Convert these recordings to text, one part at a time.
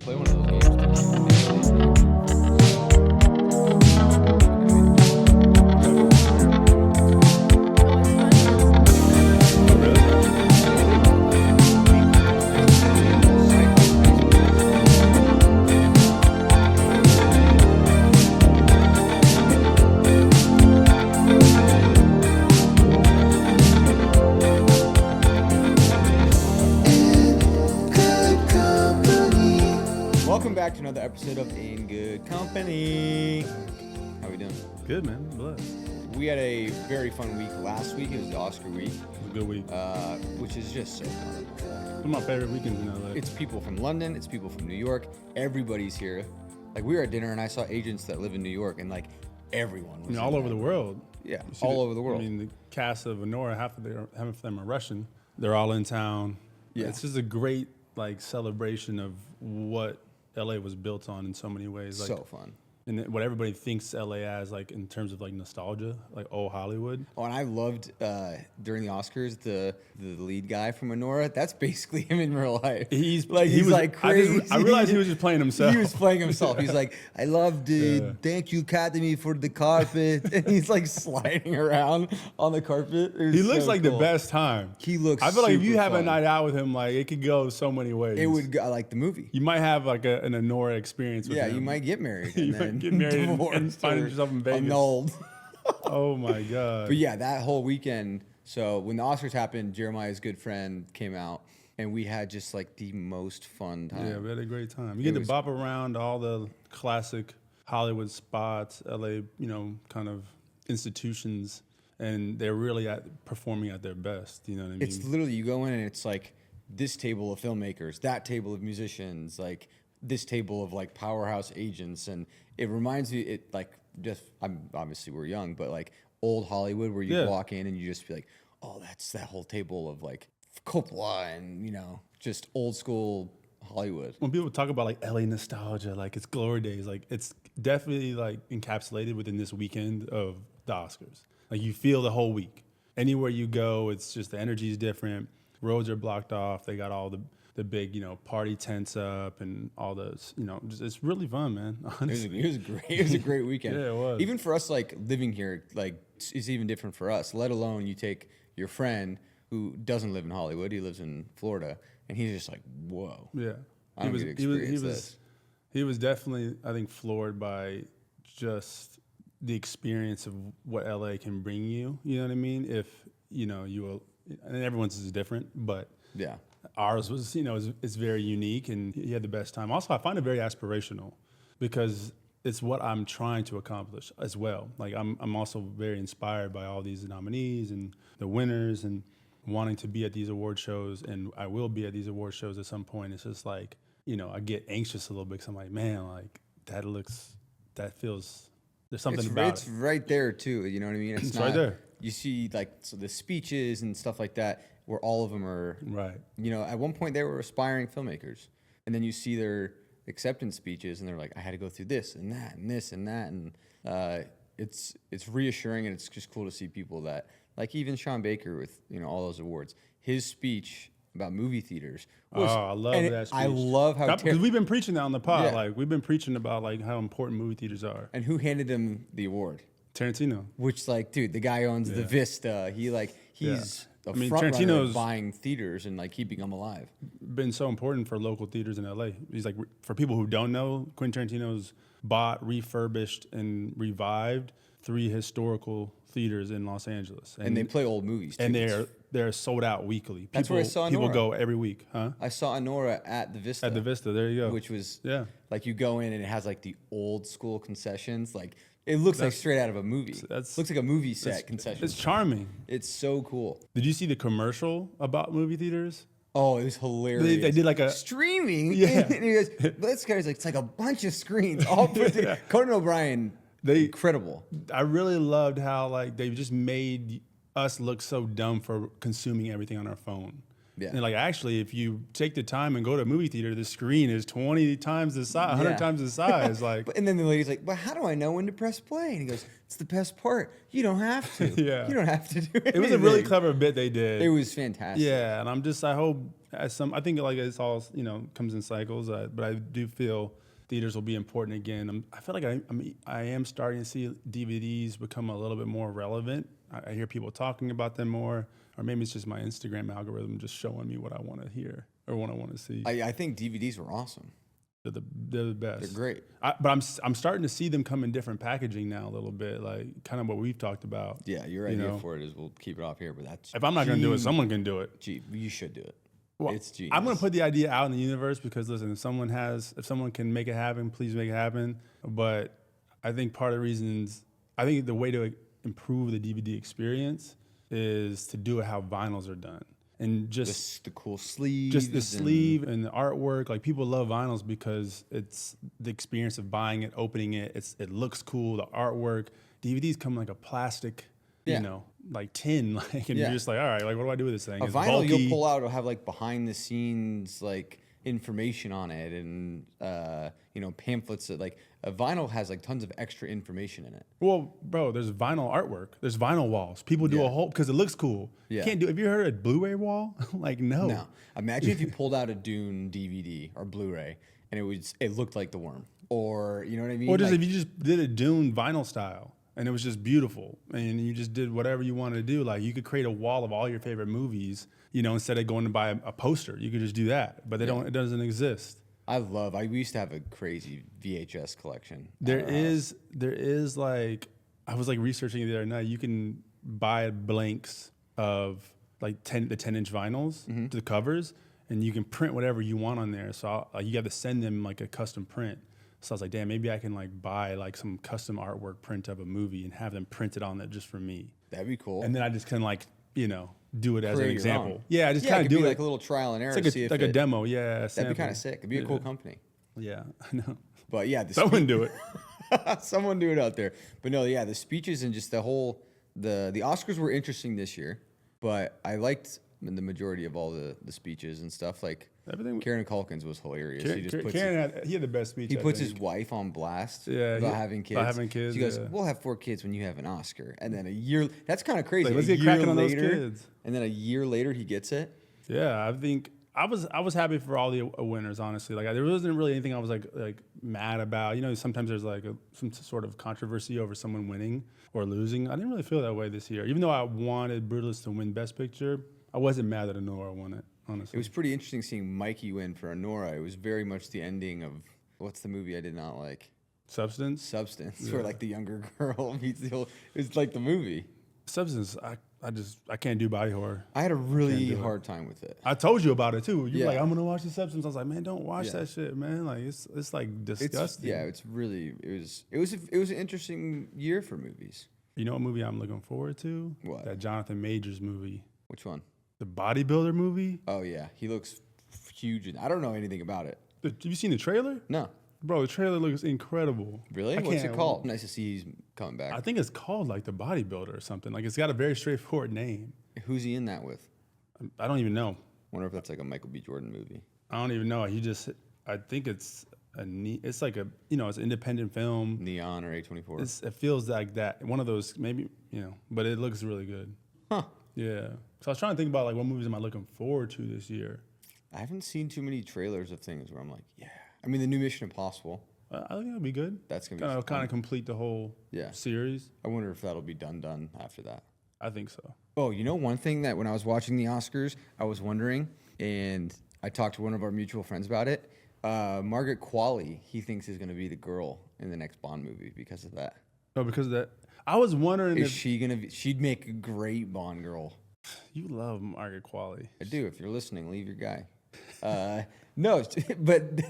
Play one of those games. Welcome back to another episode of In Good Company. How we doing? Good, man. Blessed. We had a very fun week last week. It was the Oscar week. It was a good week. Which is just so fun. One of my favorite weekends in LA. It's people from London. It's people from New York. Everybody's here. Like, we were at dinner and I saw agents that live in New York, and like everyone was all over the world. Yeah, all over the world. I mean, the cast of Honora, half of them are Russian. They're all in town. Yeah. It's just a great like celebration of what LA was built on in so many ways. Like, so fun. And what everybody thinks LA as, like in terms of like nostalgia, like old Hollywood. Oh, and I loved during the Oscars the lead guy from Honora. That's basically him in real life. He's like crazy. I realized he was just playing himself. He was playing himself. He's like, I love the thank you Academy for the carpet, and he's like sliding around on the carpet. He looks so like cool. the best time. He looks. I feel like if you super have a fun. night out with him, like it could go so many ways. It would go like the movie. You might have like an Honora experience with Yeah, him. you might get married. You And might then get married divorced and find or yourself in Vegas. annulled. Oh my God. But yeah, that whole weekend. So when the Oscars happened, Jeremiah's good friend came out, and we had just like the most fun time. Yeah, we had a great time. You get to bop around all the classic Hollywood spots, LA, kind of institutions, and they're really performing at their best. You know what I mean? It's literally, you go in and it's like this table of filmmakers, that table of musicians, like this table of like powerhouse agents, and it reminds me, it like just, obviously we're young, but like old Hollywood where you walk in and you just be like, oh, that's that whole table of like Coppola and just old school Hollywood. When people talk about like LA nostalgia, like it's glory days, like it's definitely like encapsulated within this weekend of the Oscars. Like you feel the whole week. Anywhere you go, it's just the energy is different. Roads are blocked off. They got all the big, party tents up and all those, just, it's really fun, man. Honestly. It was great. It was a great weekend. Yeah, it was. Even for us, like living here, like it's even different for us. Let alone you take your friend who doesn't live in Hollywood. He lives in Florida, and he's just like, whoa. Yeah, I don't get to experience this. He was definitely, I think, floored by just the experience of what LA can bring you. You know what I mean? If you will, and everyone's is different, but Yeah. ours was, it's very unique, and he had the best time. Also, I find it very aspirational because it's what I'm trying to accomplish as well. Like I'm also very inspired by all these nominees and the winners and wanting to be at these award shows, and I will be at these award shows at some point. It's just like, I get anxious a little bit because I'm like, man, like that feels, there's something about It's it. right there too. You know what I mean? It's right there. You see like the speeches and stuff like that, where all of them are Right. At one point they were aspiring filmmakers, and then you see their acceptance speeches, and they're like, I had to go through this and that and this and that, and it's reassuring, and it's just cool to see people that, like even Sean Baker with all those awards, his speech about movie theaters was, I love that speech. I love how because we've been preaching that on the pod. Yeah. Like we've been preaching about like how important movie theaters are. and who handed him the award? Tarantino. Which, like, dude, the guy owns the Vista. He's a front runner Tarantino's of buying theaters and like keeping them alive. Been so important for local theaters in LA. He's like, for people who don't know, Quentin Tarantino's bought, refurbished, and revived 3 historical theaters in Los Angeles, And they play old movies too. and they're sold out weekly. That's where I saw people Nora. go every week, huh? I saw Honora at the Vista. At the Vista, there you go. Which was Yeah. like, you go in and it has like the old school concessions. Like it looks like straight out of a movie. Looks like a movie set concession. It's charming. It's so cool. Did you see the commercial about movie theaters? Oh, it was hilarious. They did like a streaming. Yeah. And he goes, but this guy's like, it's like a bunch of screens all put together. Conan O'Brien, incredible. I really loved how like they just made us look so dumb for consuming everything on our phone. Yeah. And like actually, if you take the time and go to a movie theater, the screen is 20 times the size, 100 Yeah. times the size. Like, And then the lady's like, "But how do I know when to press play?" And he goes, "It's the best part. You don't have to. Yeah. You don't have to do anything." it was a really clever bit they did. It was fantastic. Yeah, and I hope I think like it's all, comes in cycles, but I do feel theaters will be important again. I feel like I am starting to see DVDs become a little bit more relevant. I hear people talking about them more, or maybe it's just my Instagram algorithm just showing me what I want to hear or what I want to see. I think DVDs were awesome. They're the best. They're great. But I'm starting to see them come in different packaging now a little bit, like kind of what we've talked about. Yeah, your idea for it is we'll keep it off here, but that's if I'm not going to do it, someone can do it. Gee, you should do it. Well, it's genius. I'm going to put the idea out in the universe because listen, if someone can make it happen, please make it happen. But I think part of the reasons, I think the way to improve the DVD experience is to do it how vinyls are done. And just the cool sleeves. Just the sleeve and the artwork. Like people love vinyls because it's the experience of buying it, opening it. It looks cool, the artwork. DVDs come like a plastic, like tin, like, and you're just like, all right, like what do I do with this thing? A It's vinyl bulky. you'll pull out will have like behind the scenes like information on it and pamphlets that like a vinyl has like tons of extra information in it. Well, bro, there's vinyl artwork. There's vinyl walls. People do a whole because it looks cool. Yeah. You can't do. Have you heard a Blu-ray wall? Like no. No. Imagine if you pulled out a Dune DVD or Blu-ray and it looked like The Worm, or you know what I mean? Or just like, if you just did a Dune vinyl style and it was just beautiful and you just did whatever you wanted to do, like you could create a wall of all your favorite movies, instead of going to buy a poster, you could just do that. But it doesn't exist. we used to have a crazy VHS collection. There is like, I was like researching the other night, you can buy blanks of like the 10-inch vinyls, the covers, and you can print whatever you want on there. So you got to send them like a custom print. So I was like, damn, maybe I can like buy like some custom artwork print of a movie and have them printed on it just for me. That'd be cool. And then I just can like, do it as an Create your example. own. Yeah, I just kind of do it like a little trial and error. It's like a demo. Yeah, that'd be kind of sick. It'd be a cool company. Yeah, I know. But yeah, Someone do it. Someone do it out there. But no, yeah, the speeches and just the whole the Oscars were interesting this year, but I liked the majority of all the speeches and stuff. Like Everything. Karen Culkin's was hilarious. He had the best speech. He puts his wife on blast about having kids. About having kids. She goes, "We'll have 4 kids when you have an Oscar." And then a year, that's kind of crazy. Like, let's a get year cracking on those later, kids. and then a year later he gets it. Yeah, I think I was happy for all the winners. Honestly, like there wasn't really anything I was like mad about. Sometimes there's like some sort of controversy over someone winning or losing. I didn't really feel that way this year. Even though I wanted Brutalist to win Best Picture, I wasn't mad that Anora won it. Honestly, It was pretty interesting seeing Mikey win for Anora. It was very much the ending of what's the movie I did not like? Substance, where like the younger girl meets the old. It was like the movie. Substance. I can't do body horror. I had a really hard time with it. I told you about it too. You were Yeah. like, I'm gonna watch the Substance. I was like, man, don't watch that shit, man. Like it's like disgusting. It was an interesting year for movies. You know what movie I'm looking forward to? What? That Jonathan Majors movie. Which one? The bodybuilder movie? Oh yeah, he looks huge. I don't know anything about it. Have you seen the trailer? No. Bro, the trailer looks incredible. Really? I What's it can't- called? Nice to see he's coming back. I think it's called like The Bodybuilder or something. Like it's got a very straightforward name. Who's he in that with? I don't even know. Wonder if that's like a Michael B. Jordan movie. I don't even know. I think it's it's like it's an independent film. Neon or A24. It feels like that. One of those maybe, but it looks really good. Huh. Yeah. So I was trying to think about like what movies am I looking forward to this year. I haven't seen too many trailers of things where I'm like, yeah. I mean, the new Mission Impossible. I think that'll be good. That's gonna be kind of complete the whole series. I wonder if that'll be done after that. I think so. Oh, one thing that when I was watching the Oscars, I was wondering, and I talked to one of our mutual friends about it. Margaret Qualley, he thinks is going to be the girl in the next Bond movie because of that. Oh, because of that. I was wondering Is she going to be? She'd make a great Bond girl. You love Margaret Qualley. I do. If you're listening, leave your guy. No, but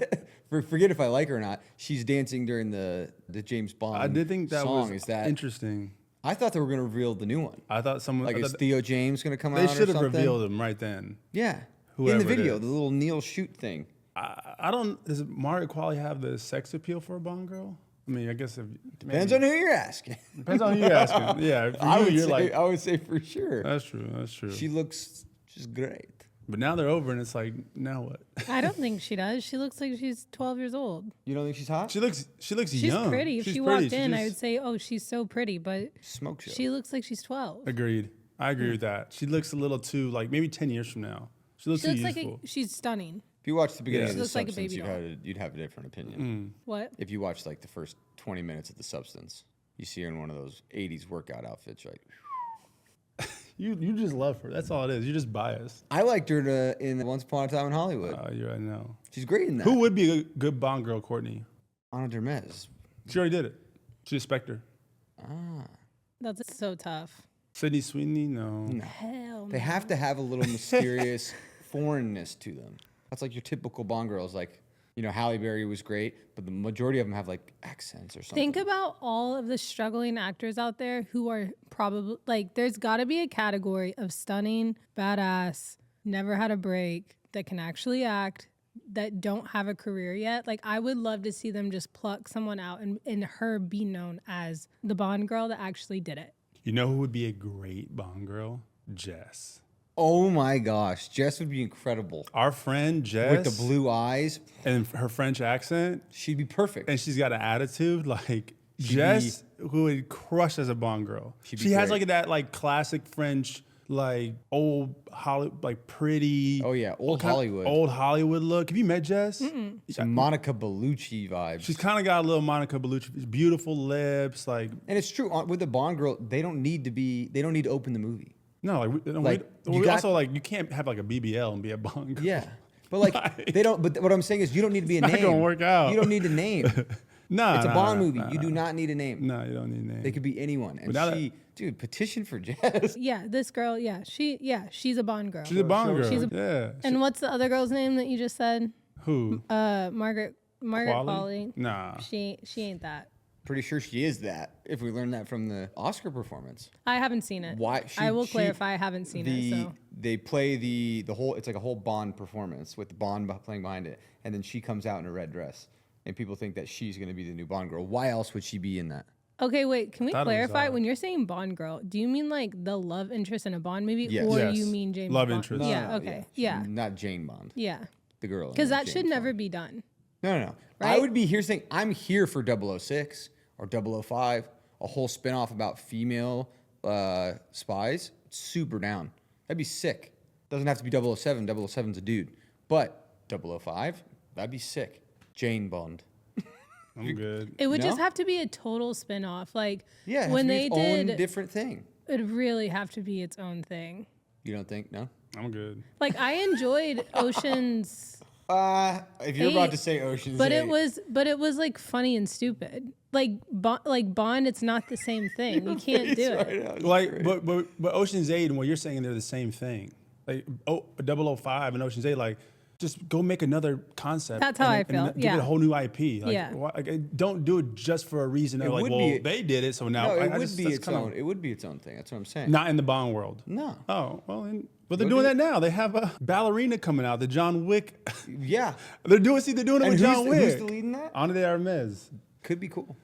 forget if I like her or not. She's dancing during the James Bond. I did think that song. was Is that interesting. I thought they were going to reveal the new one. I thought someone Is Theo James going to come out? They should have something? revealed him right then. Yeah, Whoever in the it video, is. the little Neil shoot thing. I don't. Does Margaret Qualley have the sex appeal for a Bond girl? I mean, I guess Depends on who you're asking. Depends on who you're asking. Yeah, for I you, you're would say for sure. That's true. She looks just great. But now they're over, and it's like, now what? I don't think she does. She looks like she's 12 years old. You don't think she's hot? She looks She's young. pretty. If She's she pretty. walked in, I would say, oh, she's so pretty. But Smoke show. she looks like she's 12. Agreed. I agree with that. She looks a little too, like, maybe 10 years from now. She looks She too looks like youthful. she's stunning. If you watch the beginning Yeah. of She The looks like a Substance, baby you'd have a different opinion. What? If you watch like the first 20 minutes of The Substance, you see her in one of those 80s workout outfits, right? You just love her. That's all it is. You're just biased. I liked her in Once Upon a Time in Hollywood. I know. She's great in that. Who would be a good Bond girl, Courtney? Ana de Armas. She already did it. She's a Spectre. That's so tough. Sydney Sweeney? No. Hell no. They have to have a little mysterious foreignness to them. That's like your typical Bond girls. Like, you know, Halle Berry was great, but the majority of them have like accents or something. Think about all of the struggling actors out there who are probably like, there's got to be a category of stunning, badass, never had a break, that can actually act, that don't have a career yet. Like, I would love to see them just pluck someone out and her be known as the Bond girl that actually did it. You know who would be a great Bond girl? Jess. Oh my gosh, Jess would be incredible. Our friend Jess. With the blue eyes, and her French accent. she'd be perfect. And she's got an attitude like She'd Jess, who would crush as a Bond girl. She'd be She has great. like that like classic French, like old Hollywood, like pretty. Oh yeah, old kind of Hollywood. Old Hollywood look. Have you met Jess? Some Monica Bellucci vibes. She's kind of got a little Monica Bellucci, beautiful lips, like And it's true with the Bond girl, they don't need to open the movie. no, like, Like, you we got- also like you can't have like a BBL and be a Bond girl. Yeah. But like they don't. But what I'm saying is, you don't need to be a It's not name. gonna work out. You don't need a name. Nah, It's a nah, Bond nah, movie. nah, You do not need a name. No, you don't need a name. They could be anyone. And now dude, petition for Jess. Yeah, this girl, she's a Bond girl. She's a Bond girl. She's yeah. And what's the other girl's name that you just said? Who? Margaret Qualley? Qualley. Nah. She ain't that. Pretty sure she is that. If we learned that from the Oscar performance. I haven't seen it. Why? I will clarify. I haven't seen it. So They play the whole. It's like a whole Bond performance with the Bond playing behind it, and then she comes out in a red dress, and people think that she's going to be the new Bond girl. Why else would she be in that? okay, wait. Can we thought it was, clarify? When you're saying Bond girl, do you mean like the love interest in a Bond movie, Yes. or Yes. you mean James Love Bond? interest. Yeah. No, Okay. she's Yeah. Not Jane Bond. Yeah. The girl. Because that James should never Bond. be done. No. I Right? would be here saying I'm here for 006 or 005, a whole spinoff about female spies. Super down. That'd be sick. Doesn't have to be 007. 007's a dude. But 005, that'd be sick. Jane Bond. I'm good. It would just No? have to be a total spin-off. Like Yeah, it has when to be they its did, own different thing. it'd really have to be its own thing. You don't think? No? I'm good. Like I enjoyed Ocean's, If you're about Eight, to say Ocean's but 8, it was like funny and stupid. Like Bond, it's not the same thing. You can't do it. Right now is Like, great. but Ocean's 8 and what you're saying, they're the same thing. Like, 005 and Ocean's 8, like, just go make another concept. That's how I feel, Give it yeah. a whole new IP. Like, Yeah. don't do it just for a reason. They're It like, would well, be- they did it, so now No, it I would just, be that's its kinda- own. It would be its own thing. That's what I'm saying. Not in the Bond world. No. Oh, well, but they're Go doing do that now. They have a ballerina coming out, the John Wick. Yeah. they're doing it And with John Wick. who's the lead in that? Ana de Armas. Could be cool.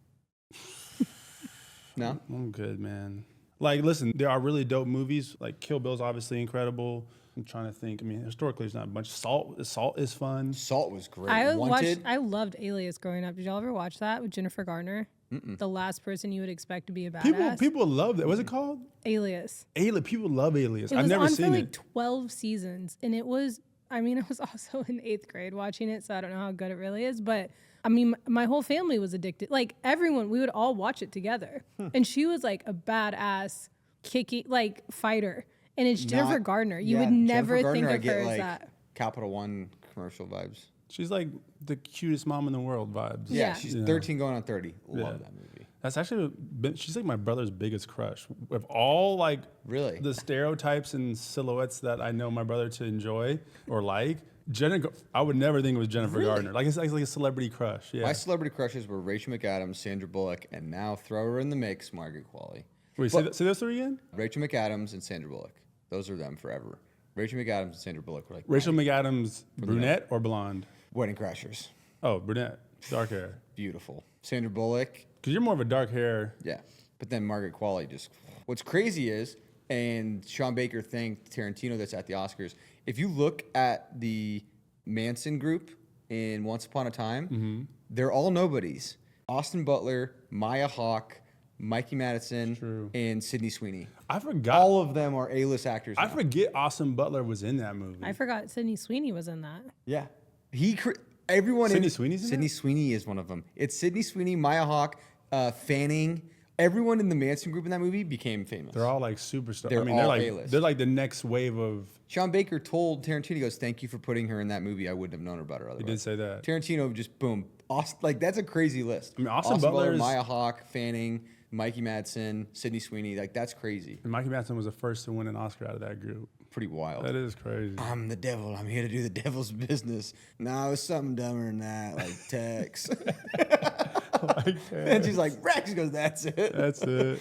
No? I'm good, man. Like, listen, there are really dope movies. Like, Kill Bill's obviously incredible. I'm trying to think. I mean, historically, there's not a bunch. Salt is fun. Salt was great. I loved Alias growing up. Did y'all ever watch that with Jennifer Garner? The last person you would expect to be a badass. People love that. What's it called? Alias. Alias. People love Alias. It I've was never on for seen like it. 12 seasons, and it was. I mean, I was also in 8th grade watching it, so I don't know how good it really is. But I mean, my whole family was addicted. Like everyone, we would all watch it together. And she was like a badass, kicky, like fighter. And it's Jennifer Not- Gardner. You yeah, would never Jennifer think Garner, of I her get, as like, that. Capital One commercial vibes. She's like the cutest mom in the world vibes. Yeah, Yeah. she's Yeah. 13 going on 30. Love Yeah. that movie. That's actually she's like my brother's biggest crush. With all like Really? the stereotypes and silhouettes that I know my brother to enjoy or like, I would never think it was Jennifer Gardner. Like it's like a celebrity crush. Yeah. My celebrity crushes were Rachel McAdams, Sandra Bullock, and now throw her in the mix, Margaret Qualley. Wait, say those three again? Rachel McAdams and Sandra Bullock. Those are them forever. Rachel McAdams and Sandra Bullock were like Rachel McAdams, brunette or blonde? Wedding Crashers. Oh, brunette, dark hair. Beautiful. Sandra Bullock, Because you're more of a dark hair. yeah. But then Margaret Qualley just. What's crazy is and Sean Baker thanked Tarantino that's at the Oscars. If you look at the Manson group in Once Upon a Time, they're all nobodies. Austin Butler, Maya Hawke, Mikey Madison, and Sydney Sweeney. I forgot. All of them are A-list actors I now. forget Austin Butler was in that movie. I forgot Sydney Sweeney was in that. Yeah. Everyone Sydney Sweeney's in Sydney that? Sweeney is one of them. It's Sydney Sweeney, Maya Hawke, Fanning. Everyone in the Manson group in that movie became famous. They're all like superstars. They're all A-list. they're like the next wave of. Sean Baker told Tarantino, he goes, "Thank you for putting her in that movie. I wouldn't have known her about her otherwise." He did say that. Tarantino just boom. Like that's a crazy list. I mean, Austin Butler is- Maya Hawke, Fanning, Mikey Madsen, Sydney Sweeney. Like that's crazy. And Mikey Madsen was the first to win an Oscar out of that group. Pretty wild. That is crazy. I'm the devil. I'm here to do the devil's business. No, it's something dumber than that, like Tex. And she's like, Rex. He goes, that's it. That's it.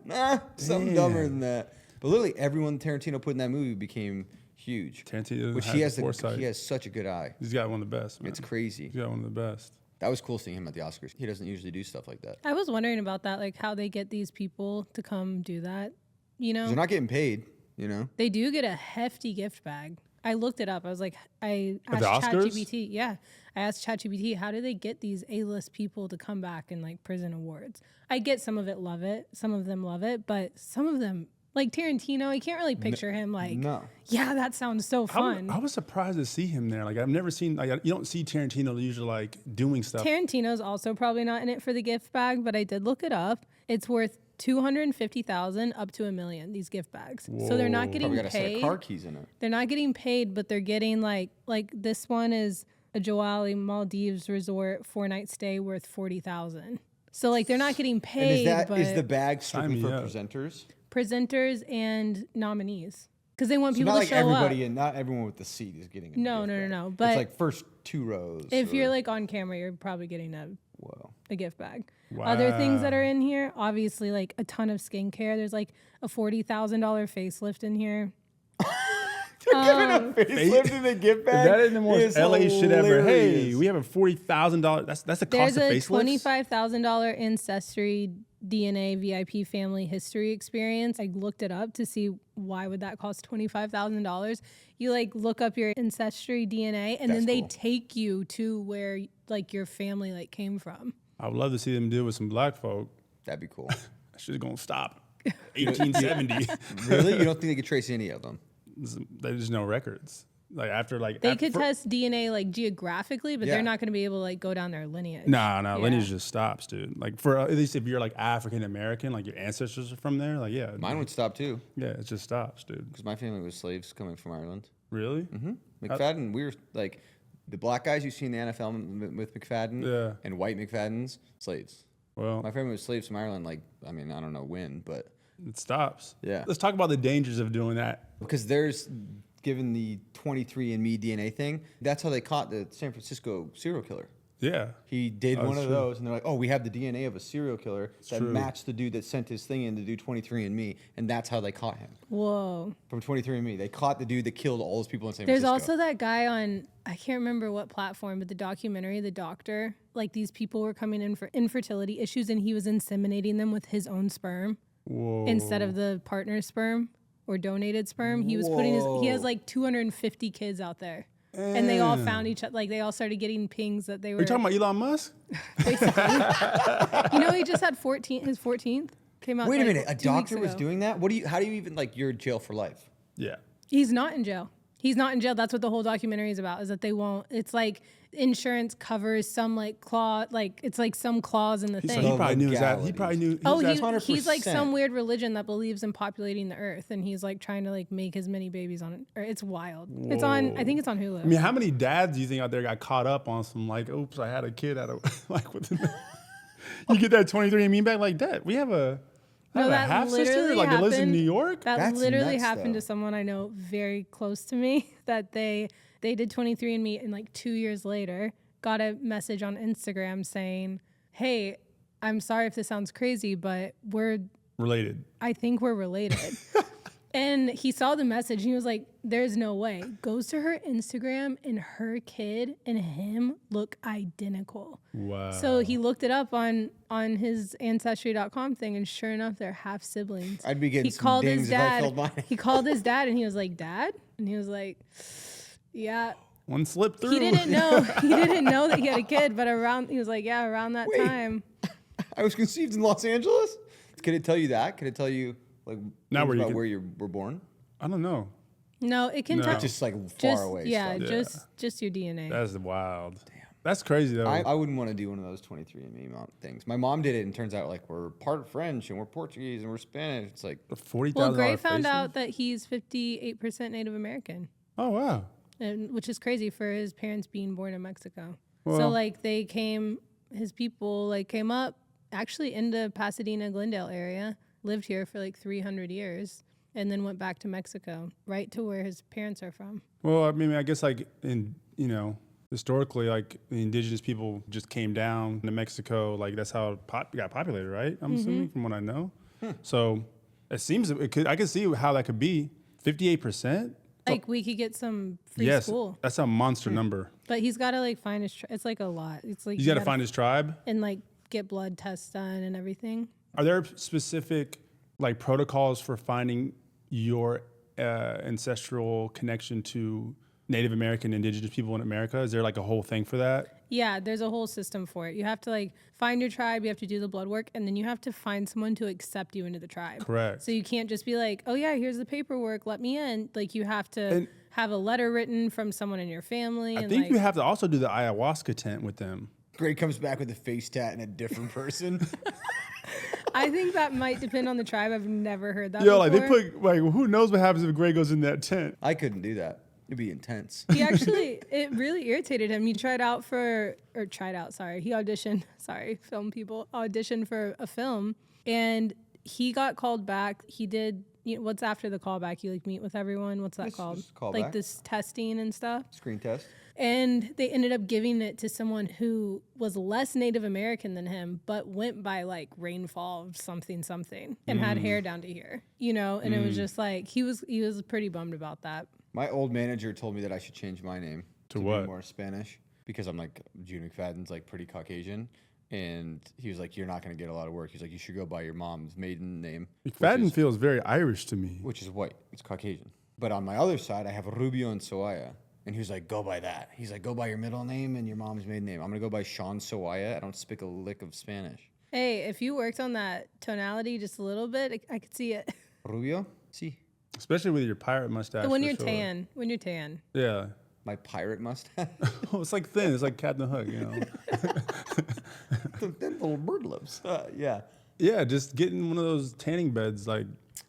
Nah, something dumber than that. But literally, everyone Tarantino put in that movie became huge. Tarantino Which has he has, foresight. he has such a good eye. He's got one of the best, man. It's crazy. He's got one of the best. That was cool seeing him at the Oscars. He doesn't usually do stuff like that. I was wondering about that, like how they get these people to come do that. You 'Cause know, they're not getting paid, you know? they do get a hefty gift bag. I looked it up. I was like, I At asked the Oscars? ChatGPT. Yeah, I asked ChatGPT, how do they get these A-list people to come back and like prison awards? I get some of it love it, some of them love it, but some of them, like Tarantino, I can't really picture him like, No. yeah, that sounds so fun. I was surprised to see him there. Like I've never seen. Like you don't see Tarantino usually like doing stuff. Tarantino's also probably not in it for the gift bag, but I did look it up. It's worth $250,000 up to $1 million. These gift bags, so they're not getting Probably got a set of paid. car keys in it. They're not getting paid, but they're getting like this one is a Joali Maldives resort 4-night stay worth $40,000. So like they're not getting And paid, but is the bag strictly me for up. presenters? presenters and nominees because they want So people not to like show everybody up. and not everyone with the seat is getting a No, gift bag. no. But it's like first 2 rows. if or- you're like on camera, you're probably getting Whoa. a gift bag. Other things that Wow. are in here, obviously, like a ton of skincare. There's like a $40,000 facelift in here. Facelift in the gift bag. That is the most is LA shit ever. Hey, hilarious. we have a $40,000. That's the There's cost of a facelifts. $25,000 ancestry DNA VIP family history experience. I looked it up to see why would that cost $25,000. You like look up your ancestry DNA and That's then they cool. take you to where like your family like came from. I would love to see them do it with some black folk. That'd be cool. That shit's gonna stop. 1870. Really? You don't think they could trace any of them? There's no records. Like after like They after, could test DNA like geographically, but Yeah. they're not going to be able to like go down their lineage. Nah, Yeah. lineage just stops, dude. Like for at least if you're like African American, like your ancestors are from there, like yeah, Mine would stop too, yeah, it just stops, dude. because my family was slaves coming from Ireland. Really? McFadden, we were like the black guys you see in the NFL with McFadden Yeah. and white McFaddens, slaves. Well, My family was slaves from Ireland. Like, I mean, I don't know when, but it stops. Yeah. Let's talk about the dangers of doing that. because there's given the 23andMe DNA thing, that's how they caught the San Francisco serial killer. Yeah. He did one that's of true. those, and they're like, "Oh, we have the DNA of a serial killer that true. matched the dude that sent his thing in to do 23andMe," and that's how they caught him Whoa. from 23andMe. They caught the dude that killed all those people in San There's Francisco. also that guy on, I can't remember what platform, but the documentary, The Doctor, like these people were coming in for infertility issues and he was inseminating them with his own sperm Whoa. instead of the partner's sperm or donated sperm. He was putting he has like 250 kids out there. And they all found each other, like they all started getting pings that they Are were you talking about Elon Musk? basically. He just had his 14th came out. Wait a like, minute, a 2 weeks doctor was ago. doing that? How do you even you're in jail for life? Yeah. He's not in jail. He's not in jail. That's what the whole documentary is about, is that they won't, it's like insurance covers some like clause, like it's like some clause in the He, thing. he probably knew his ass. He legalities. probably knew. Oh, his ass- he's like 100%. some weird religion that believes in populating the earth, and he's like trying to like make as many babies on it. Or it's wild. It's on. I think it's on Hulu. I mean, how many dads do you think out there got caught up on some like, oops, I had a kid out of like with you get that 23andMe back like that. We have a I have a that half sister literally like that lives in happened. New York. That That's literally nuts, happened though. to someone I know very close to me. That they did 23andMe, and like 2 years later, got a message on Instagram saying, "Hey, I'm sorry if this sounds crazy, but Related. I think we're related." And he saw the message and he was like, there's no way. Goes to her Instagram and her kid and him look identical. Wow. So he looked it up on his ancestry.com thing, and sure enough, they're half siblings. I'd be getting He some called dings his if I dad. filled mine. He called his dad and he was like, Dad? And he was like, yeah. One slip through. He didn't know. He didn't know that he had a kid, but he was like, yeah, around that Wait. time. I was conceived in Los Angeles. Could it tell you that? Could it tell you like Now things where you about can- where you were born? I don't know. No, it can No. tell. Just like far Just away. yeah, stuff. just your DNA. That's wild. Damn. That's crazy though. I wouldn't want to do one of those 23andMe things. My mom did it, and turns out like we're part French and we're Portuguese and we're Spanish. It's like 40,000. Well, Gray found out that he's 58% Native American, Oh wow. which is crazy for his parents being born in Mexico. So Well- like his people like came up actually into Pasadena, Glendale area, lived here for like 300 years, and then went back to Mexico, right to where his parents are from. Well, I mean, I guess like historically, like the indigenous people just came down to Mexico. Like that's how it got populated, right? I'm assuming from what I know. So it seems I could see how that could be 58%. Like we could get some free Yes, school, that's a monster number. but he's got to like find his. It's like a lot. It's like He's got to find his tribe. and like get blood tests done and everything. Are there specific like protocols for finding your ancestral connection to Native American indigenous people in America? Is there like a whole thing for that? Yeah, there's a whole system for it. You have to like find your tribe, you have to do the blood work, and then you have to find someone to accept you into the tribe. Correct. So you can't just be like, oh yeah, here's the paperwork, let me in. Like you have to And- have a letter written from someone in your family. I and think like, you have to also do the ayahuasca tent with them. Gray comes back with a face tat and a different person. I think that might depend on the tribe. I've never heard that Yo, before. like they put like who knows what happens if Gray goes in that tent? I couldn't do that. It'd be intense. He actually, it really irritated him. He he auditioned, film people, auditioned for a film, and he got called back. He did, what's after the callback? You like meet with everyone? What's that It's called? just callback. Like this testing and stuff. Screen test. And they ended up giving it to someone who was less Native American than him, but went by like rainfall of something and had hair down to here, and it was just like, he was pretty bummed about that. My old manager told me that I should change my name To be what? more Spanish because I'm like June McFadden's like pretty Caucasian, and he was like, "You're not going to get a lot of work." He's like, "You should go by your mom's maiden name, McFadden feels very Irish to me. which is white. It's Caucasian." But on my other side, I have Rubio and Soaya, and he was like, "Go by that." He's like, "Go by your middle name and your mom's maiden name." I'm gonna go by Sean Soaya. I don't speak a lick of Spanish. Hey, if you worked on that tonality just a little bit, I could see it. Rubio, see Especially with your pirate mustache. when for you're sure. tan. When you're tan. Yeah. my pirate mustache. It's like thin. It's like Captain Hook, The little bird lips. Yeah. Yeah, just getting one of those tanning beds, like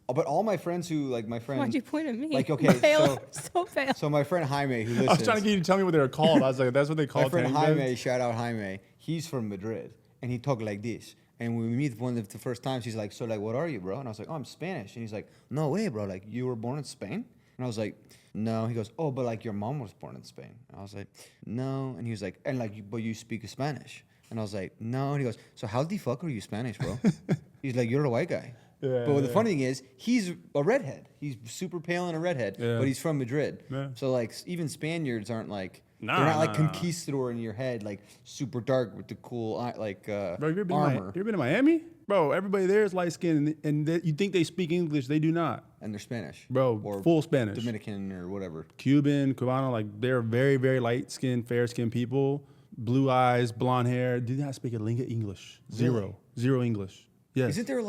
Oh, but all my friends who like my friend. Why'd you point at me? Like, okay, Pale, so pale. So my friend Jaime, who I was listens. trying to get you to tell me what they were called. I was like, that's what they call My friend tanning Jaime, beds? shout out Jaime. He's from Madrid, and he talked like this. And when we meet one of the first times, he's like, "So like, what are you, bro?" And I was like, "Oh, I'm Spanish." And he's like, "No way, bro. Like, you were born in Spain?" And I was like, "No." He goes, "Oh, but like your mom was born in Spain." And I was like, "No." And he was like, "And like, but you speak Spanish?" And I was like, "No." And he goes, "So how the fuck are you Spanish, bro?" He's like, "You're a white guy." Yeah, But the yeah. funny thing is, he's a redhead. He's super pale and a redhead, Yeah. but he's from Madrid. Yeah. So like, even Spaniards aren't like. Nah, They're not like nah, nah. conquistador in your head, like super dark with the cool like Bro, have you ever been armor, you ever been to Miami? Bro, everybody there is light skinned and you think they speak English. They do not. and they're Spanish, Bro, or full Spanish. Dominican or whatever. Cuban, Cubano, like they're very, very light skinned, fair skinned people. Blue eyes, blonde hair. Do not speak a lingua English. Zero. Zero English. Yes. Isn't there a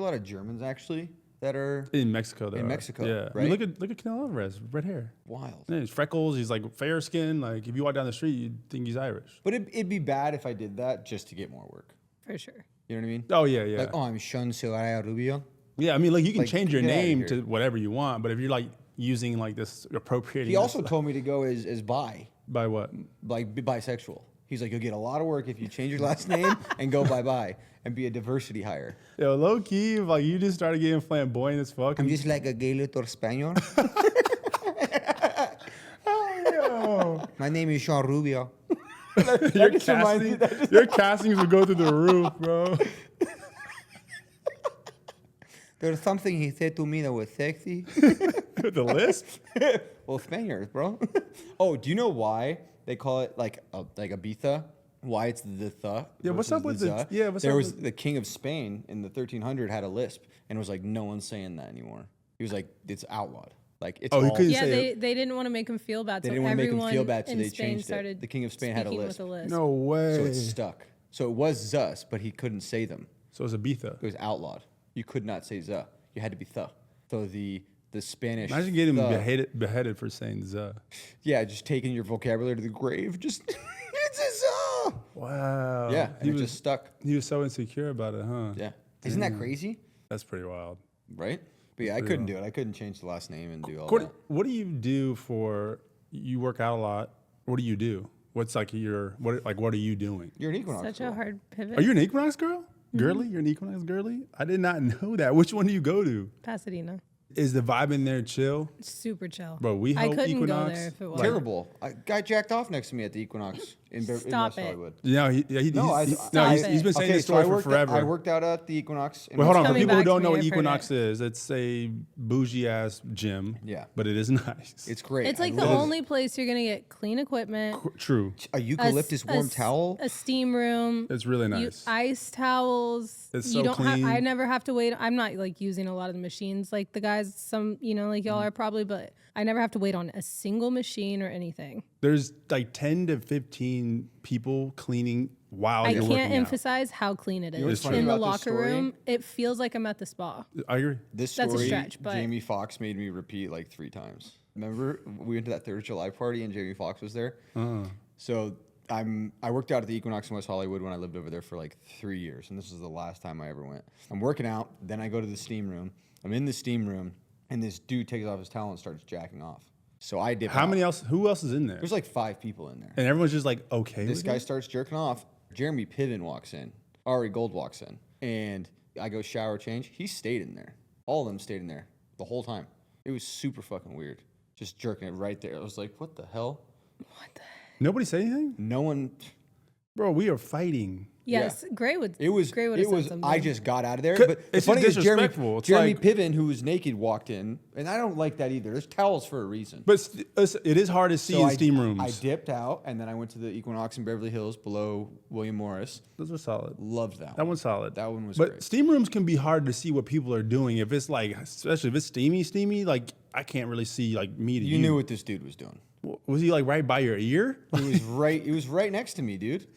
lot of Germans actually that are In Mexico, though. In Mexico, yeah. I right? mean, look at Canelo Alvarez, red hair. wild? Yeah, he's freckles. He's like fair skin. Like if you walk down the street, you'd think he's Irish. But it'd be bad if I did that just to get more work. For sure. You know what I mean? Oh yeah, yeah. Like, oh, I'm Sean Soraya Rubio. Yeah, I mean, like you can Like, change your get outta name here. to whatever you want, but if you're like using like this appropriating, He also this, told me to go as by what? like bisexual. He's like, you'll get a lot of work if you change your last name and go bye and be a diversity hire. Yo, low key, if, like you just started getting flamboyant as fuck. I'm and- just like a gay little Spaniel. Yo. My name is Sean Rubio. your, just reminds me- your castings would go through the roof, bro. There's something he said to me that was sexy. The lisp? Well, Spaniards, bro. Oh, do you know why they call it like Ibiza? Why it's the th? Yeah, what's versus up with the za? yeah? What's There up was with, the king of Spain in the 1300 had a lisp, and it was like no one's saying that anymore. He was like, it's outlawed. Like it's Oh, he all. couldn't Yeah, say they didn't want to make him feel bad. They So didn't want to make him everyone feel bad, so in they Spain changed started it. The king of Spain had a speaking lisp, with a lisp. no way. so it stuck. So it was zus, but he couldn't say them. So it's Ibiza. It was outlawed. You could not say za. You had to be th. So the Spanish. Imagine getting the, beheaded for saying "za." Yeah, just taking your vocabulary to the grave. Just it's a za. Wow. Yeah, and it just stuck. He was so insecure about it, huh? Yeah, isn't that crazy? That's pretty wild. Right? But yeah, I couldn't do it. I couldn't change the last name and do all Courtney, that. what do you do for? You work out a lot. What do you do? What's like what are you doing? You're an Equinox. Such girl. a hard pivot. Are you an Equinox girl? Girly? You're an Equinox girly? I did not know that. Which one do you go to? Pasadena. Is the vibe in there chill? Super chill. Bro, we I hope couldn't Equinox. go there if it was. Terrible. I guy jacked off next to me at the Equinox in Stop West it. Hollywood. Yeah, he's been saying this story for forever. I worked out at the Equinox. In Wait, hold on. West For Coming people who back to don't me, know what I've heard Equinox it. is, it's a bougie ass gym. Yeah. But it is nice. It's great. It's I like the love only place you're gonna get clean equipment, True. a eucalyptus warm towel. a steam room, It's really nice. ice towels. It's you so don't clean. I never have to wait. I'm not like using a lot of the machines like the guys. Some like y'all are probably, but I never have to wait on a single machine or anything. There's like 10 to 15 people cleaning while I you're working can't out. emphasize how clean it what's is funny in the about this locker story? room. It feels like I'm at the spa. I agree. This That's a story, stretch, but- Jamie Foxx made me repeat like 3 times. Remember, we went to that 3rd of July party and Jamie Foxx was there. So I worked out at the Equinox in West Hollywood when I lived over there for like 3 years, and this is the last time I ever went. I'm working out, then I go to the steam room. I'm in the steam room, and this dude takes off his towel and starts jacking off. So I dip How out. many else? Who else is in there? There's like 5 people in there. And everyone's just like, okay. This with guy it? starts jerking off. Jeremy Piven walks in. Ari Gold walks in. And I go shower change. He stayed in there. All of them stayed in there the whole time. It was super fucking weird. Just jerking it right there. I was like, what the hell? Nobody say anything? No one. Bro, we are fighting. Yes, Gray would. It was. Gray would It have said was. something. I just got out of there. It's But the just funny is Jeremy disrespectful. It's Jeremy like- Piven, who was naked, walked in, and I don't like that either. There's towels for a reason. But it is hard to see So in steam rooms. I dipped out, and then I went to the Equinox in Beverly Hills below William Morris. Those are solid. Loved that. That one's solid. That one was But great. steam rooms can be hard to see what people are doing. If it's like, especially if it's steamy, like I can't really see like me to you. You knew what this dude was doing. Was he like right by your ear? He was right. He was right next to me, dude.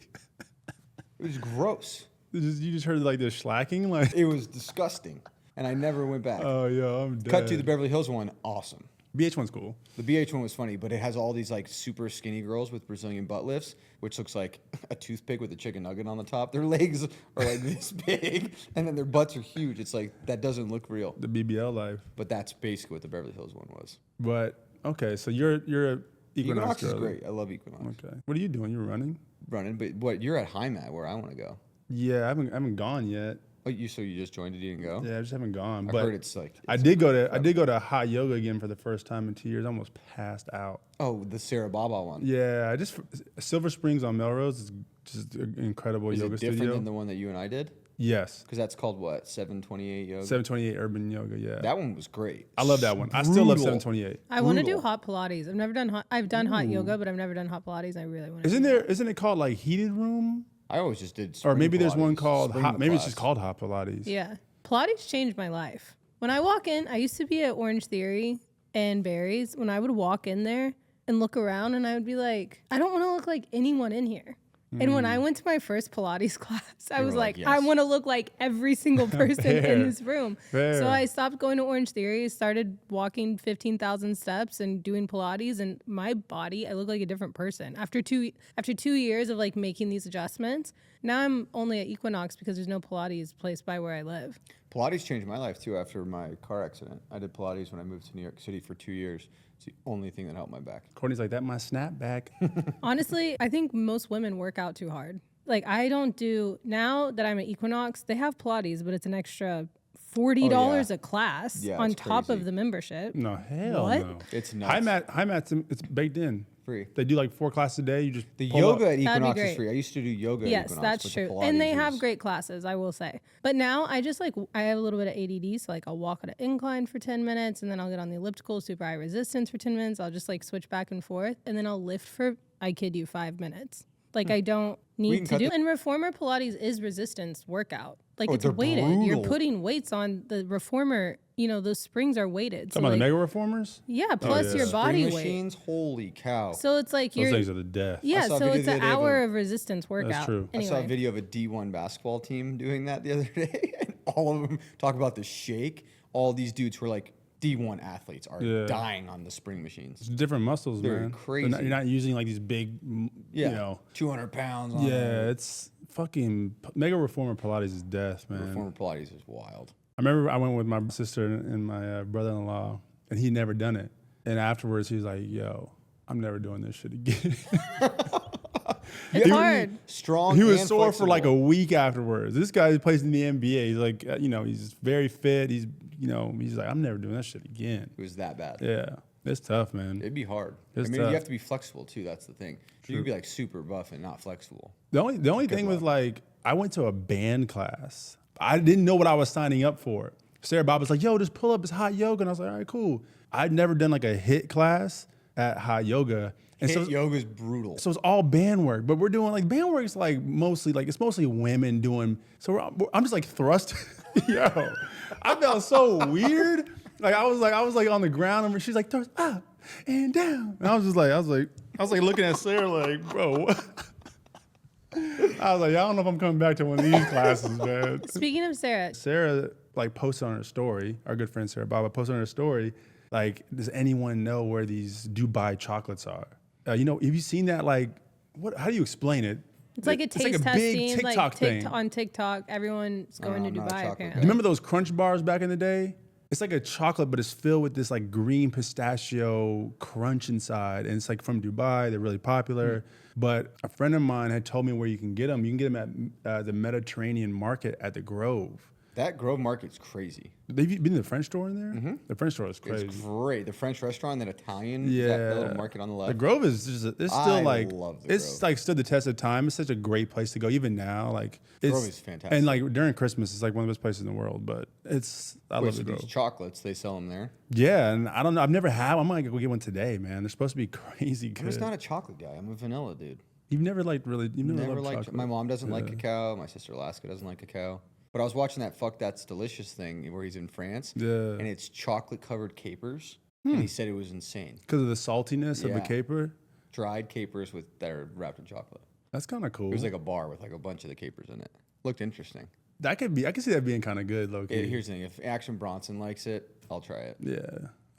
It was gross. You just heard like this slacking, like. It was disgusting, and I never went back. Oh yeah, I'm dead. Cut to the Beverly Hills one. Awesome. BH1's cool. The BH one was funny, but it has all these like super skinny girls with Brazilian butt lifts, which looks like a toothpick with a chicken nugget on the top. Their legs are like this big, and then their butts are huge. It's like that doesn't look real, The BBL life. but that's basically what the Beverly Hills one was. But okay, so you're a Equinox Equinox is girl. great. I love Equinox. Okay. What are you doing? You're running? Running, but what? You're at High Mat, where I want to go. Yeah, I haven't gone yet. Oh, you just joined it? You didn't go? Yeah, I just haven't gone. I but heard it's like. I did go to hot yoga again for the first time in 2 years. I almost passed out. Oh, the Sarah Baba one. Yeah, I just Silver Springs on Melrose is just an incredible Is yoga it different studio. than the one that you and I did? Yes, Because that's called what? 728 yoga. 728 Urban Yoga. Yeah, That one was great. I love that one. I still love Brutal. 728. I want to do brutal. hot Pilates. I've never done hot. I've done hot yoga, but I've never done hot Pilates. I really want to. Isn't it called like heated room? I always just did. Or spring maybe there's one Pilates, called spring hot. Maybe it's class. just called hot Pilates. Yeah, Pilates changed my life. When I walk in, I used to be at Orange Theory and Barry's. When I would walk in there and look around, and I would be like, I don't want to look like anyone in here. And when I went to my first Pilates class, I was were like, like, I yes. want to look like every single person in Fair. this room. Fair. So I stopped going to Orange Theory, started walking 15,000 steps and doing Pilates, and my body, I look like a different person. After 2 years of like making these adjustments, now I'm only at Equinox because there's no Pilates place by where I live. Pilates changed my life too after my car accident. I did Pilates when I moved to New York City for 2 years. It's the only thing that helped my back. Courtney's like, that my snapback. Honestly, I think most women work out too hard. Like I don't do, now that I'm at Equinox, they have Pilates, but it's an extra $40 a class Yeah, on it's top crazy. of the membership. No, hell What? no. It's High nuts. mat, it's baked in. Free. They do like 4 classes a day. You just The pull yoga up. at That'd be Equinox is great. free. I used to do yoga at Yes, Equinox. that's but the true. And they Pilates have is- great classes, I will say. But now I just like, I have a little bit of ADD. So like I'll walk on an incline for 10 minutes and then I'll get on the elliptical, super high resistance for 10 minutes. I'll just like switch back and forth. And then I'll lift for, I kid you, 5 minutes. Like I don't can need to cut do. the- And reformer Pilates is resistance workout. Like Oh, it's they're weighted. You're brutal. putting weights on the reformer. You know, those springs are weighted. So Talking about the like, mega reformers? yeah, plus yeah. your body Spring weight. machines, holy cow. So it's like Those you're, things are the death. yeah. saw a So video it's the an other day of hour a- of resistance workout. true. I saw a Anyway. video of a D1 basketball team doing that the other day, and all of them talk about the shake. All these dudes who are like D1 athletes are Yeah. dying on the spring machines. It's different muscles, They're man. crazy. You're not using like these big, Yeah, you know. 200 pounds on Yeah, it's fucking mega reformer Pilates is death, man. Reformer Pilates is wild. I remember I went with my sister and my brother-in-law, and he'd never done it. And afterwards, he was like, "Yo, I'm never doing this shit again." It's hard. Strong. He was and sore for like a flexible. week afterwards. This guy plays in the NBA. He's like, you know, he's very fit. He's like, I'm never doing that shit again. It was that bad. Yeah, it's tough, man. It'd be hard. It's I mean, tough. you have to be flexible too. That's the thing. You could be like super buff and not flexible. The only thing was like, I went to a band class. I didn't know what I was signing up for. Sarah Bob was like, "Yo, just pull up. It's hot yoga," and I was like, "All right, cool." I'd never done like a hit class at hot yoga, and Hit yoga's brutal. So it's all band work, but we're doing like band work's like mostly like it's mostly women doing. So I'm just like thrust. Yo, I felt so weird. Like I was like on the ground, and she's like thrust up and down, and I was like looking at Sarah like, bro. What? I was like, I don't know if I'm coming back to one of these classes, man. Speaking of Sarah, Sarah like posted on her story. Our good friend Sarah Baba posted on her story. Like, does anyone know where these Dubai chocolates are? You know, have you seen that? Like, what? How do you explain it? it's like a It's taste like a testing, big TikTok thing. on TikTok. Everyone's going to I'm not a Dubai chocolate apparently. Remember those Crunch bars back in the day? It's like a chocolate, but it's filled with this like green pistachio crunch inside, and it's like from Dubai. They're really popular. But a friend of mine had told me where you can get them. You can get them at the Mediterranean Market at the Grove. That Grove Market's crazy. Have you been to the French store in there? Mm-hmm. The French store is crazy. It's great. The French restaurant, that Italian, Yeah, that little market on the left. The Grove is just it's still I like love the it's Grove. like stood the test of time. It's such a great place to go even now. Like it's Grove is fantastic. and like during Christmas, it's like one of the best places in the world. But I Wait, love the so Grove. these chocolates, they sell them there. Yeah, and I don't know. I've never had. I'm gonna go get one today, man. They're supposed to be crazy good. I'm just not a chocolate guy. I'm a vanilla dude. You've never like really. You've never, Never loved liked. chocolate. My mom doesn't like cacao. My sister Alaska doesn't like cacao. But I was watching that Fuck That's Delicious thing where he's in France. Yeah. And it's chocolate covered capers. And he said it was insane. Because of the saltiness of the Yeah. caper. Dried capers that are wrapped in chocolate. That's kind of cool. It was like a bar with like a bunch of the capers in it. Looked interesting. That could be. I can see that being kind of good, low key. Here's the thing: if Action Bronson likes it, I'll try it. Yeah.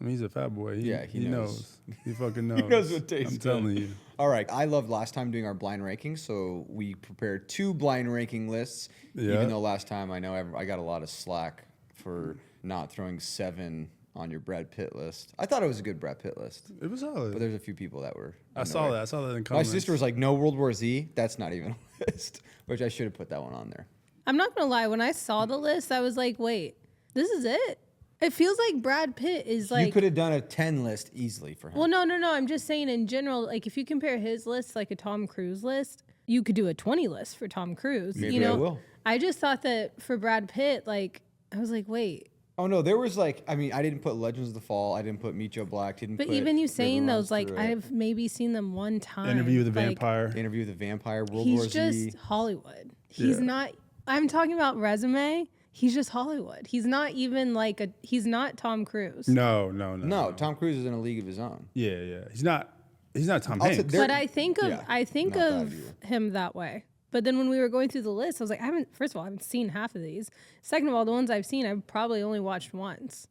I mean, he's a fat boy. Yeah, he knows. He fucking knows. knows what tastes I'm good. telling you. All right, I loved last time doing our blind rankings, so we prepared 2 blind ranking lists. Yeah. Even though last time I know I got a lot of slack for not throwing 7 on your Brad Pitt list. I thought it was a good Brad Pitt list, It was solid. but there's a few people that were. I saw that. I saw that in My comments. sister was like, "No World War Z." That's not even a list, which I should have put that one on there. I'm not gonna lie. When I saw the list, I was like, wait, this is it? It feels like Brad Pitt is like. You could have done a 10 list easily for him. Well, no. I'm just saying in general, like if you compare his list like a Tom Cruise list, you could do a 20 list for Tom Cruise. Maybe you know, I will. I just thought that for Brad Pitt, like I was like, wait. Oh no, there was like, I mean, I didn't put Legends of the Fall. I didn't put Meet Joe Black. Didn't. But put even you River saying Runs those, like Through It. I've maybe seen them one time. Interview with the like, Vampire. Interview with the Vampire, World He's War just Z. Hollywood. He's Yeah. not. I'm talking about resume. He's just Hollywood. He's not even like a. He's not Tom Cruise. No. No, Tom Cruise is in a league of his own. Yeah. He's not Tom I'll say Hanks. there- But I think of yeah, I think not that of either. him that way. But then when we were going through the list, I was like, I haven't. First of all, I haven't seen half of these. Second of all, the ones I've seen, I've probably only watched once.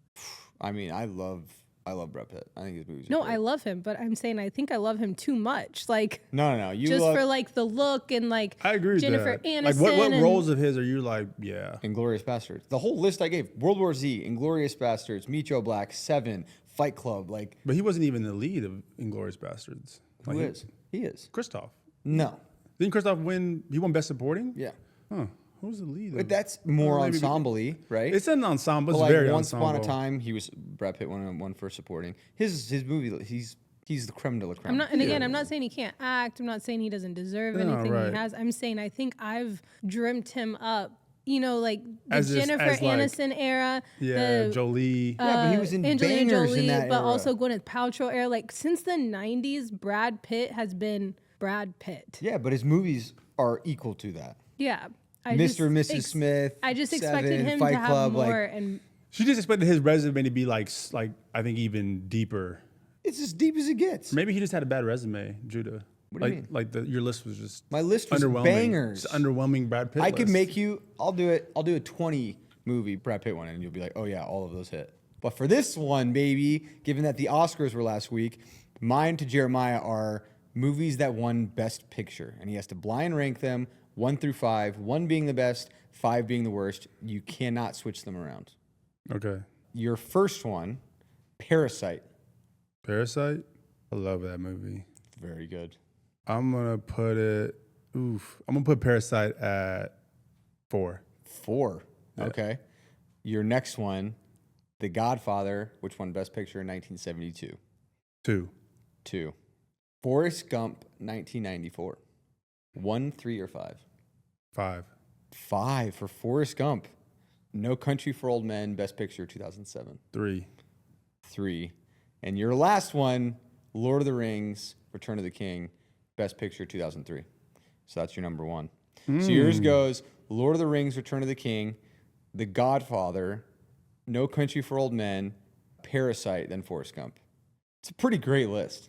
I mean, I love Brad Pitt. I think his movies. No, are great. I love him, but I'm saying I think I love him too much. Like No. You just love for like the look and like I agree with Jennifer that. Aniston. Like what and- roles of his are you like? Yeah. Inglorious Bastards. The whole list I gave: World War Z, Inglorious Bastards, Meet Joe Black, 7, Fight Club. Like, But he wasn't even the lead of Inglourious Bastards. who is? He is. Christoph. No. Didn't Christoph win? He won Best Supporting? Yeah. Huh. Who was the lead? But of- that's more maybe- ensemble-y, right? It's an ensemble. But It's like very Once ensemble. Upon a Time, Brad Pitt won for supporting. His movie, he's He's the creme de la creme. I'm not, and again, I'm not saying he can't act. I'm not saying he doesn't deserve anything he has. I'm saying I think I've dreamt him up. You know, like the Jennifer Aniston era. Yeah, the, Jolie. Yeah, but he was in Angelina bangers Jolie, in that but era. also Gwyneth Paltrow era. Like since the 90s, Brad Pitt has been Brad Pitt. Yeah, but his movies are equal to that. Yeah. Mr. and Mrs. Smith. I just expected Seven, him Fight to have Club, more. like, And She just expected his resume to be like I think even deeper. it's as deep as it gets. Maybe he just had a bad resume, Judah. What do you mean? Like your list was just My list was underwhelming. bangers. It's underwhelming Brad Pitt. I could list. make you. I'll do it. I'll do a 20 movie Brad Pitt one, and you'll be like, oh yeah, all of those hit. But for this one, baby, given that the Oscars were last week, mine to Jeremiah are movies that won Best Picture, and he has to blind rank them 1 through 5. 1 being the best, 5 being the worst. You cannot switch them around. Okay. Your first one, Parasite. Parasite. I love that movie. Very good. I'm gonna put it. I'm gonna put Parasite at 4. 4. Yeah. Okay. Your next one, The Godfather, which won Best Picture in 1972. 2. 2. Forrest Gump, 1994. 1, 3, or 5? 5. 5 for Forrest Gump. No Country for Old Men, Best Picture, 2007. 3. 3. And your last one, Lord of the Rings, Return of the King, Best Picture, 2003. So that's your number 1. So yours goes Lord of the Rings, Return of the King, The Godfather, No Country for Old Men, Parasite, then Forrest Gump. It's a pretty great list.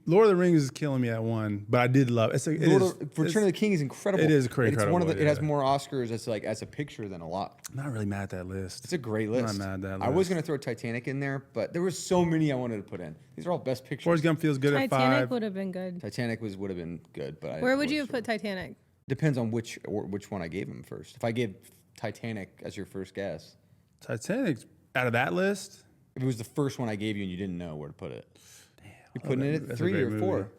Lord of the Rings is killing me at 1, but I did love it. Return of the King is incredible. It is And it's one of the, incredible, It has yeah. more Oscars as a picture than a lot. I'm not really mad at that list. It's a great list. I'm not mad at that I was list. going to throw Titanic in there, but there were so many I wanted to put in. These are all Best Pictures. Forrest Gump feels good at Titanic 5. would have been good. Titanic would have been good, but Where would you have put Titanic? Depends on which one I gave him first. If I gave Titanic as your first guess, Titanic's out of that list. if it was the first one I gave you and you didn't know where to put it, you're putting it at That's a 3 great or 4. movie.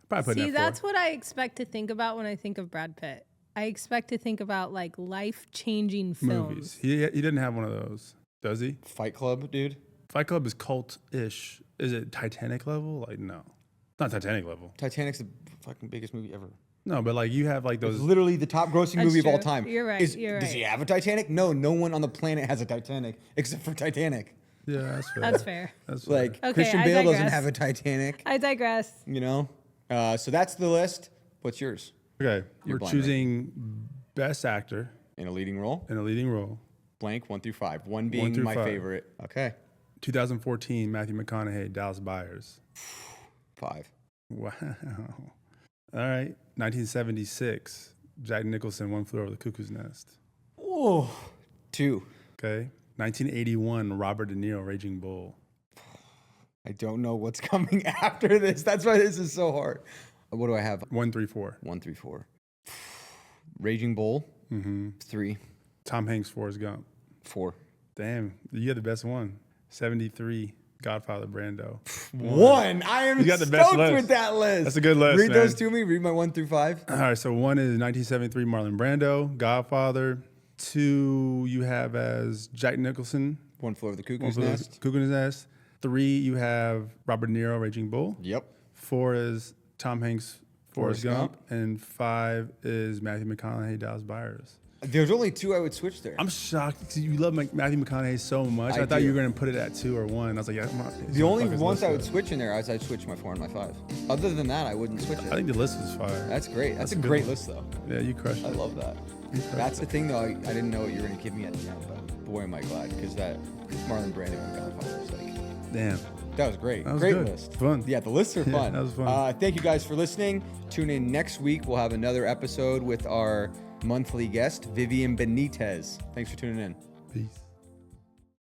Probably putting See, it at 4. that's what I expect to think about when I think of Brad Pitt. I expect to think about like life-changing films. Movies. He didn't have one of those, does he? Fight Club, dude. Fight Club is cult-ish. Is it Titanic level? Like, no. Not Titanic level. Titanic's the fucking biggest movie ever. No, but like you have like those. Literally the top grossing That's movie of all true. time. You're right, you're Does he right. have a Titanic? No, no one on the planet has a Titanic except for Titanic. Yeah, that's fair. That's fair. That's fair. Like Okay, Christian I Bale doesn't digress. have a Titanic, I digress. you know? So that's the list. What's yours? Okay, You're we're blind, choosing best actor In a leading role? in a leading role. Blank 1 through 5. 1 being through my 5. favorite. Okay. 2014, Matthew McConaughey, Dallas Buyers. 5. Wow. All right, 1976, Jack Nicholson, One Flew Over the Cuckoo's Nest. Oh, 2. Okay, 1981, Robert De Niro, Raging Bull. I don't know what's coming after this. That's why this is so hard. What do I have? 1, 3, 4. 1 through 4. Raging Bull. 3. Tom Hanks, Forrest Gump. 4. Damn, you had the best one. 73, Godfather, Brando. 1. I am You got the best stoked list. with that list. That's a good list, Read those man. to me. Read my 1 through 5. All right, so 1 is 1973, Marlon Brando, Godfather. 2 you have as Jack Nicholson, 1 Flew Over the One Cuckoo's Flew Over the Nest. Cuckoo's Nest. 3 you have Robert De Niro, Raging Bull. Yep. 4 is Tom Hanks, Forrest Forrest Gump. Gump. And 5 is Matthew McConaughey, Dallas Buyers. There's only 2 I would switch there. I'm shocked 'cause you love Matthew McConaughey so much. I I thought do. you were going to put it at 2 or 1. I was like, yeah, The only fuck his ones list I would up. switch in there is I'd switch my 4 and my 5. Other than that, I wouldn't switch I it. think the list was fire. That's great. That's a a good great one. list, though. Yeah, you crushed I it. love that. You crushed That's the it. thing, though. I didn't know what you were going to give me at the end, but boy, am I glad because that Marlon Brando and Godfather was like, Damn. that was great. That was Great good. list. Fun. Yeah, the lists are Yeah, fun. that was fun. Thank you guys for listening. Tune in next week. We'll have another episode with our monthly guest, Vivian Benitez. Thanks for tuning in. Peace.